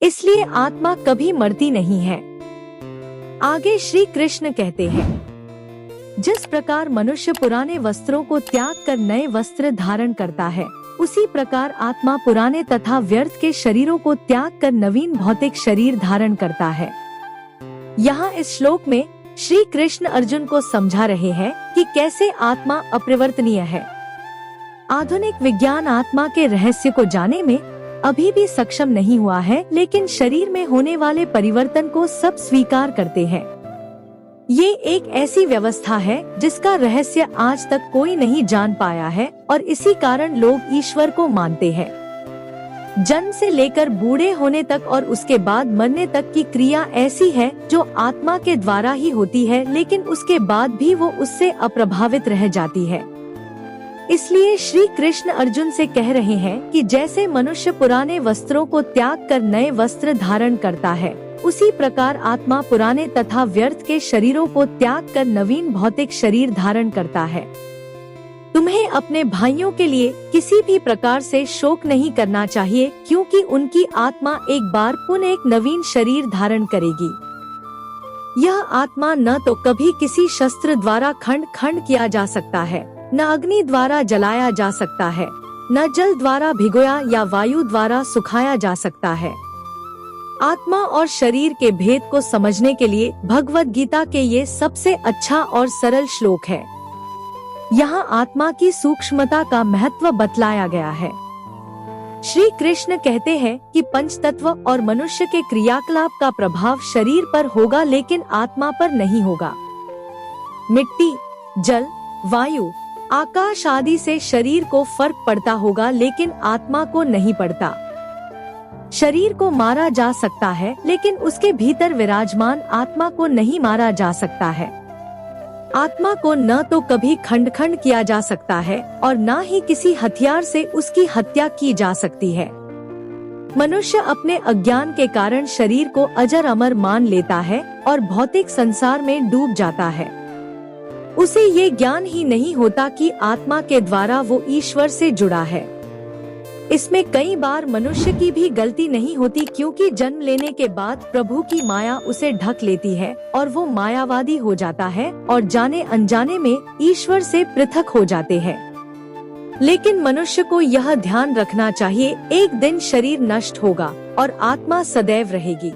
इसलिए आत्मा कभी मरती नहीं है। आगे श्री कृष्ण कहते हैं, जिस प्रकार मनुष्य पुराने वस्त्रों को त्याग कर नए वस्त्र धारण करता है, उसी प्रकार आत्मा पुराने तथा व्यर्थ के शरीरों को त्याग कर नवीन भौतिक शरीर धारण करता है। यहाँ इस श्लोक में श्री कृष्ण अर्जुन को समझा रहे हैं कि कैसे आत्मा अपरिवर्तनीय है। आधुनिक विज्ञान आत्मा के रहस्य को जानने में अभी भी सक्षम नहीं हुआ है, लेकिन शरीर में होने वाले परिवर्तन को सब स्वीकार करते हैं। ये एक ऐसी व्यवस्था है जिसका रहस्य आज तक कोई नहीं जान पाया है और इसी कारण लोग ईश्वर को मानते हैं। जन्म से लेकर बूढ़े होने तक और उसके बाद मरने तक की क्रिया ऐसी है जो आत्मा के द्वारा ही होती है, लेकिन उसके बाद भी वो उससे अप्रभावित रह जाती है। इसलिए श्री कृष्ण अर्जुन से कह रहे हैं कि जैसे मनुष्य पुराने वस्त्रों को त्याग कर नए वस्त्र धारण करता है, उसी प्रकार आत्मा पुराने तथा व्यर्थ के शरीरों को त्याग कर नवीन भौतिक शरीर धारण करता है। तुम्हें अपने भाइयों के लिए किसी भी प्रकार से शोक नहीं करना चाहिए, क्योंकि उनकी आत्मा एक बार पुनः एक नवीन शरीर धारण करेगी। यह आत्मा न तो कभी किसी शस्त्र द्वारा खंड खंड किया जा सकता है, न अग्नि द्वारा जलाया जा सकता है, न जल द्वारा भिगोया या वायु द्वारा सुखाया जा सकता है। आत्मा और शरीर के भेद को समझने के लिए भगवद गीता के ये सबसे अच्छा और सरल श्लोक है। यहाँ आत्मा की सूक्ष्मता का महत्व बतलाया गया है। श्री कृष्ण कहते हैं कि पंचतत्व और मनुष्य के क्रियाकलाप का प्रभाव शरीर पर होगा, लेकिन आत्मा पर नहीं होगा। मिट्टी, जल, वायु, आकाश आदि से शरीर को फर्क पड़ता होगा, लेकिन आत्मा को नहीं पड़ता। शरीर को मारा जा सकता है, लेकिन उसके भीतर विराजमान आत्मा को नहीं मारा जा सकता है। आत्मा को न तो कभी खंड खंड किया जा सकता है और न ही किसी हथियार से उसकी हत्या की जा सकती है। मनुष्य अपने अज्ञान के कारण शरीर को अजर अमर मान लेता है और भौतिक संसार में डूब जाता है। उसे ये ज्ञान ही नहीं होता कि आत्मा के द्वारा वो ईश्वर से जुड़ा है। इसमें कई बार मनुष्य की भी गलती नहीं होती, क्योंकि जन्म लेने के बाद प्रभु की माया उसे ढक लेती है और वो मायावादी हो जाता है और जाने अनजाने में ईश्वर से पृथक हो जाते हैं। लेकिन मनुष्य को यह ध्यान रखना चाहिए, एक दिन शरीर नष्ट होगा और आत्मा सदैव रहेगी।